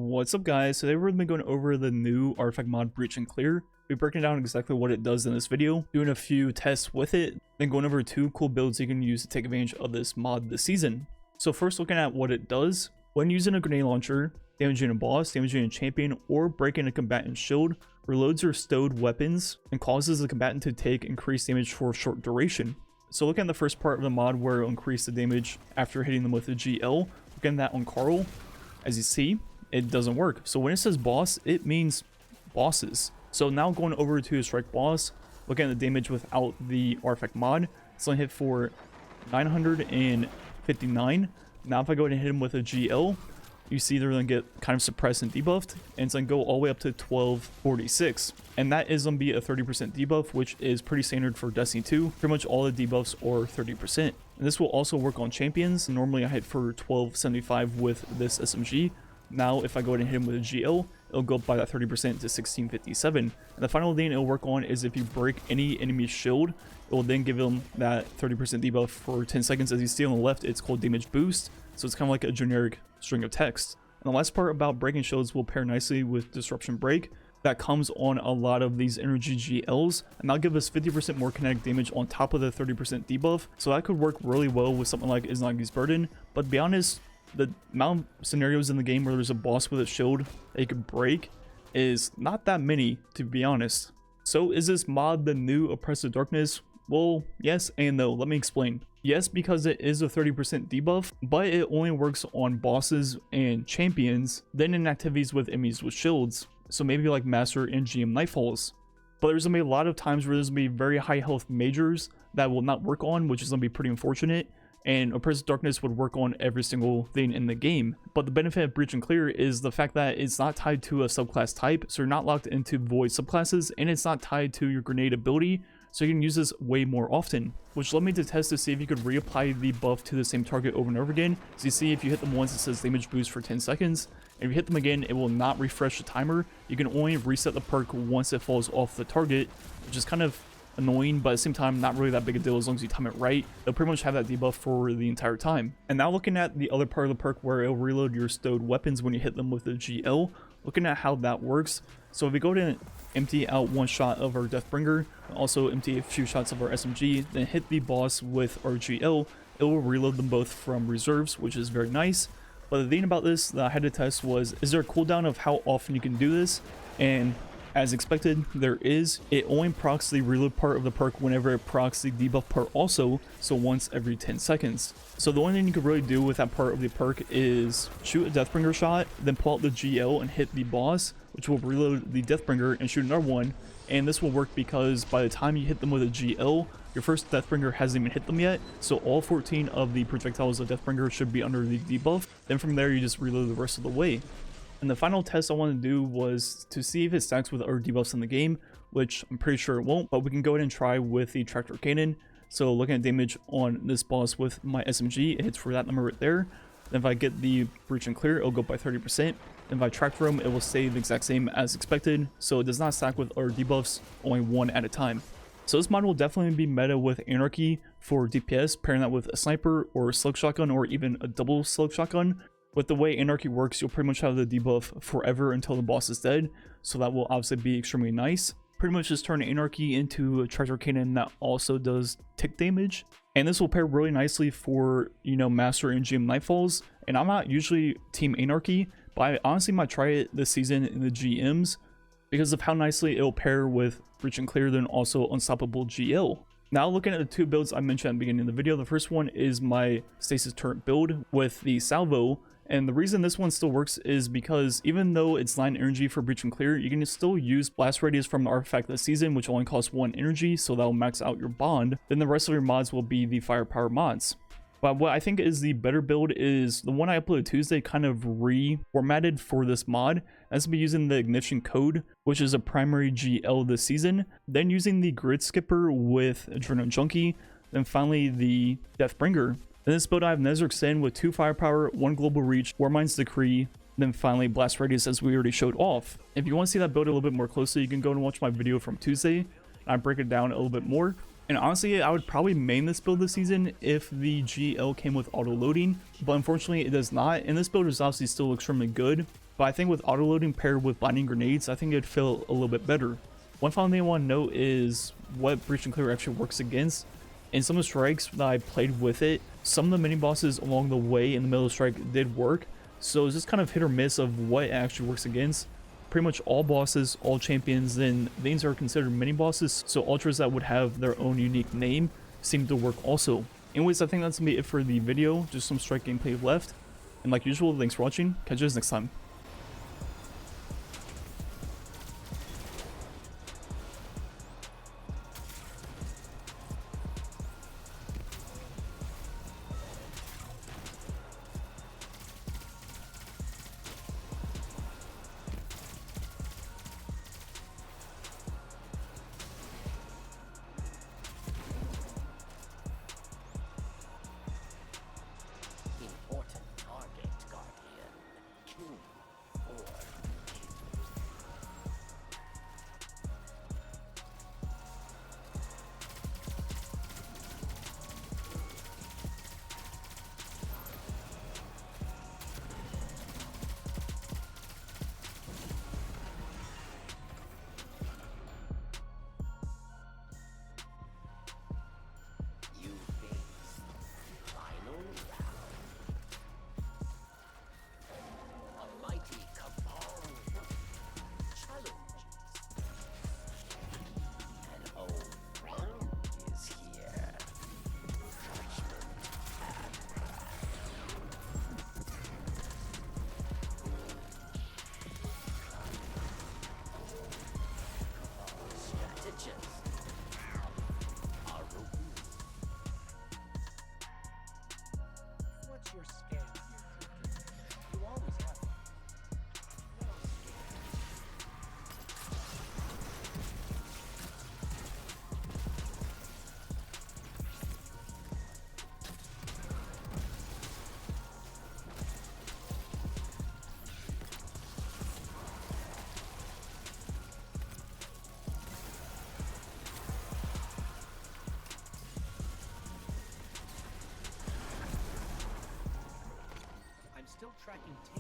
What's up guys, today we're going to be going over the new artifact mod Breach and Clear. We're breaking down exactly what it does in this video, doing a few tests with it, then going over 2 cool builds you can use to take advantage of this mod this season. So first, looking at what it does, when using a grenade launcher, damaging a boss, damaging a champion, or breaking a combatant's shield, reloads your stowed weapons and causes the combatant to take increased damage for a short duration. So looking at the first part of the mod where it'll increase the damage after hitting them with a GL, looking at that on Carl, as you see, it doesn't work. So when it says boss, it means bosses. So now going over to a strike boss, looking at the damage without the artifact mod, it's only hit for 959. Now if I go ahead and hit him with a GL, you see they're going to get kind of suppressed and debuffed, and it's going to go all the way up to 1246. And that is going to be a 30% debuff, which is pretty standard for Destiny 2. Pretty much all the debuffs are 30%. And this will also work on champions. Normally I hit for 1275 with this SMG. Now if I go ahead and hit him with a GL, it'll go up by that 30% to 1657. And the final thing it'll work on is if you break any enemy's shield, it will then give them that 30% debuff for 10 seconds. As you see on the left, it's called damage boost. So it's kind of like a generic string of text. And the last part about breaking shields will pair nicely with disruption break. That comes on a lot of these energy GLs, and that'll give us 50% more kinetic damage on top of the 30% debuff. So that could work really well with something like Izanagi's Burden. But to be honest, the amount of scenarios in the game where there's a boss with a shield that you could break is not that many, to be honest. So is this mod the new Oppressive Darkness? Well, yes and no. Let me explain. Yes, because it is a 30% debuff, but it only works on bosses and champions, then in activities with enemies with shields. So maybe like Master and GM Nightfalls. But there's going to be a lot of times where there's going to be very high health majors that will not work on, which is going to be pretty unfortunate. And Oppressive Darkness would work on every single thing in the game. But the benefit of Breach and Clear is the fact that it's not tied to a subclass type, so you're not locked into void subclasses, and it's not tied to your grenade ability, so you can use this way more often. Which led me to test to see if you could reapply the buff to the same target over and over again. So you see, if you hit them once, it says damage boost for 10 seconds. And if you hit them again, it will not refresh the timer. You can only reset the perk once it falls off the target, which is kind of annoying, but at the same time not really that big a deal as long as you time it right. They'll pretty much have that debuff for the entire time. And now looking at the other part of the perk where it'll reload your stowed weapons when you hit them with a GL, looking at how that works. So if we go to empty out one shot of our Deathbringer, also empty a few shots of our SMG, then hit the boss with our GL, it will reload them both from reserves, which is very nice. But the thing about this that I had to test was, is there a cooldown of how often you can do this? And as expected, there is. It only procs the reload part of the perk whenever it procs the debuff part also, so once every 10 seconds. So the only thing you can really do with that part of the perk is shoot a Deathbringer shot, then pull out the GL and hit the boss, which will reload the Deathbringer and shoot another one. And this will work because by the time you hit them with a GL, your first Deathbringer hasn't even hit them yet, so all 14 of the projectiles of Deathbringer should be under the debuff. Then from there, you just reload the rest of the way. And the final test I wanted to do was to see if it stacks with other debuffs in the game, which I'm pretty sure it won't, but we can go ahead and try with the Tractor Cannon. So looking at damage on this boss with my SMG, it hits for that number right there. Then if I get the Breach and Clear, it'll go up by 30%. Then if I Tractor him, it will stay the exact same as expected, so it does not stack with other debuffs, only one at a time. So this mod will definitely be meta with Anarchy for DPS, pairing that with a sniper or a slug shotgun or even a double slug shotgun. With the way Anarchy works, you'll pretty much have the debuff forever until the boss is dead, so that will obviously be extremely nice. Pretty much just turn Anarchy into a Tractor Cannon that also does tick damage. And this will pair really nicely for, you know, Master and GM Nightfalls. And I'm not usually Team Anarchy, but I honestly might try it this season in the GMs because of how nicely it'll pair with Breach and Clear, then also Unstoppable GL. Now looking at the 2 builds I mentioned at the beginning of the video, the first one is my Stasis Turret build with the Salvo. And the reason this one still works is because even though it's 9 energy for Breach and Clear, you can still use Blast Radius from the artifact this season, which only costs 1 energy, so that will max out your bond. Then the rest of your mods will be the Firepower mods. But what I think is the better build is the one I uploaded Tuesday, kind of reformatted for this mod. That's to be using the Ignition Code, which is a primary GL this season. Then using the Grid Skipper with Adrenaline Junkie. Then finally the Deathbringer. In this build I have Nezarec Sin with 2 Firepower, 1 Global Reach, Warmind's Decree, then finally Blast Radius as we already showed off. If you want to see that build a little bit more closely, you can go and watch my video from Tuesday. I break it down a little bit more. And honestly, I would probably main this build this season if the GL came with auto loading, but unfortunately it does not. And this build is obviously still extremely good. but I think with autoloading paired with blinding grenades, I think it'd feel a little bit better. One final thing I want to note is what Breach and Clear actually works against. In some of the strikes that I played with it, some of the mini bosses along the way in the middle of the strike did work, so it's just kind of hit or miss of what it actually works against. Pretty much all bosses, all champions, then things are considered mini bosses, so ultras that would have their own unique name seem to work also. Anyways, I think that's gonna be it for the video, just some strike gameplay left, and like usual, thanks for watching, catch you guys next time. Your scam here. You always have one. Still tracking